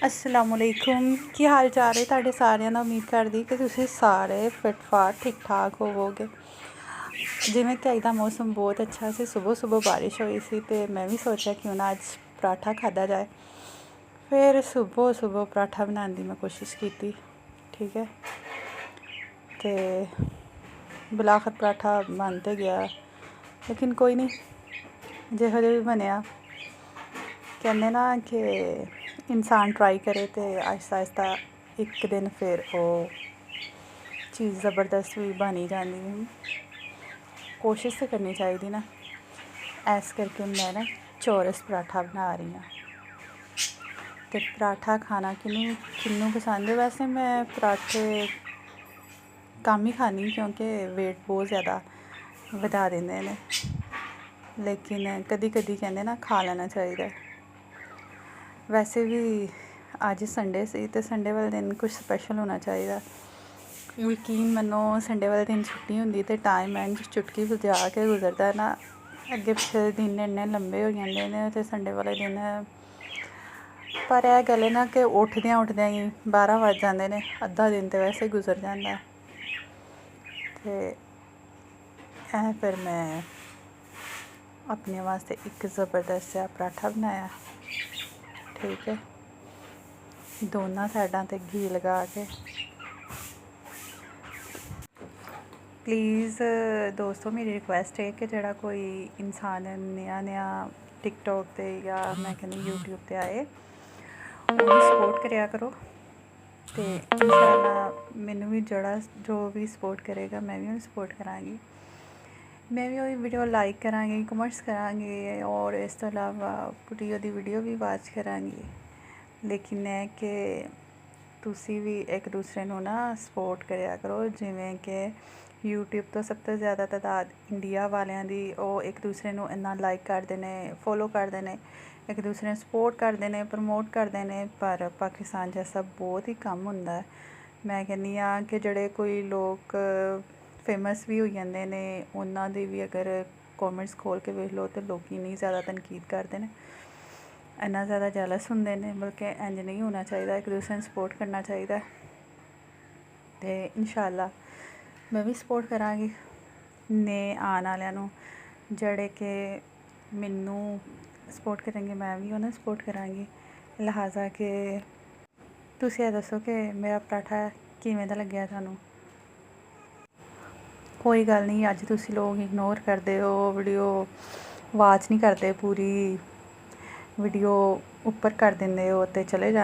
असलामुअलैकुम की हाल चाल है तुहाडे सारिਆਂ ਦਾ। उम्मीद करदी कि तुसीं सारे फिट फाट ठीक ठाक होवोगे। जिवें कि अज दा मौसम बहुत अच्छा सी, सुबह सुबह बारिश होई सी ते मैं भी सोचा क्यों ना अज पराठा खाधा जाए। फिर सुबह सुबह पराठा बनाने की मैं कोशिश की, ठीक है, ते बिलाखर पराठा बन ते गया, लेकिन कोई नहीं, जिहो जिहा भी बनेआ। कहने ना कि इंसान ट्राई करे तो आहिस्ता आहिस्ता एक दिन फिर वो चीज़ ज़बरदस्त भी बनी जाती। कोशिश तो करनी चाहिए ना। ऐस करके मैं ना चौरस पराठा बना रही हूँ। तो पराठा खाना किन्नू पसंद है। वैसे मैं पराठे कम ही खानी क्योंकि वेट बहुत ज़्यादा वधा देंदे ने, लेकिन कदी कदी कहते ना खा लेना चाहिए। वैसे भी अज संडे सी ते संडे वाले दिन कुछ स्पैशल होना चाहिए। यकीन मन्नो संडे वाले दिन छुट्टी होंदी ते टाइम इंज चुटकी बजा के गुजरदा है ना। अगे पिछले दिन इन्ने लंबे हो जाते हैं ते संडे वाले दिन, पर यह गल है ना कि उठद्या ही 12 बज जाते हैं। अद्धा दिन तो वैसे ही गुजर जाता है। तो फिर मैं अपने वास्ते एक ज़बरदस्त सा पराठा बनाया, ठीक है, दोनों साइडों ते घी लगा के। प्लीज़ दोस्तों मेरी रिक्वेस्ट है कि जड़ा कोई इंसान नया नया टिकटॉक ते या मैं कहनी यूट्यूब ते आए, उन्हें सपोर्ट करया करो। तो इंशाअल्लाह मैनू भी जो भी सपोर्ट करेगा मैं भी उन्हें सपोर्ट कराँगी। मैं भी वही वीडियो लाइक कराँगी, कमेंट्स कराँगी और इस तो अलावा पूरी ओदी वीडियो भी वॉच कराँगी। लेकिन है कि तुसी भी एक दूसरे नू ना सपोर्ट करया करो। जिवें कि यूट्यूब तो सब तो ज़्यादा तादाद इंडिया वालियां दी, वो एक दूसरे नू इन्ना लाइक करते हैं, फॉलो करते हैं, एक दूसरे नू सपोर्ट करते हैं, प्रमोट करते हैं। पर पाकिस्तान जैसा बहुत ही कम होंदा है। मैं कहनी हाँ कि जड़े कोई लोग फेमस भी हो जाते हैं, उन्हों दी भी अगर कॉमेंट्स खोल के वेख लो तो लोग नहीं ज़्यादा तनकीद करते हैं, इन्ना ज़्यादा जैलस होंदे ने। बल्कि इंज नहीं होना चाहिए, एक दूसरे को सपोर्ट करना चाहिए। तो इंशाअल्लाह मैं भी सपोर्ट कराँगी ने आने वालियां नू, जड़े कि मैनू सपोर्ट करेंगे मैं भी उन्हें सपोर्ट कराँगी। लिहाजा कि तुसीं ये दसो कि मेरा पराठा किवें दा लग्गेआ तुहानू। कोई गल नहीं, अज तुसीं लोग इग्नोर करदे हो, वीडियो वाच नहीं करते, पूरी वीडियो उप्पर कर दिंदे हो ते चले जा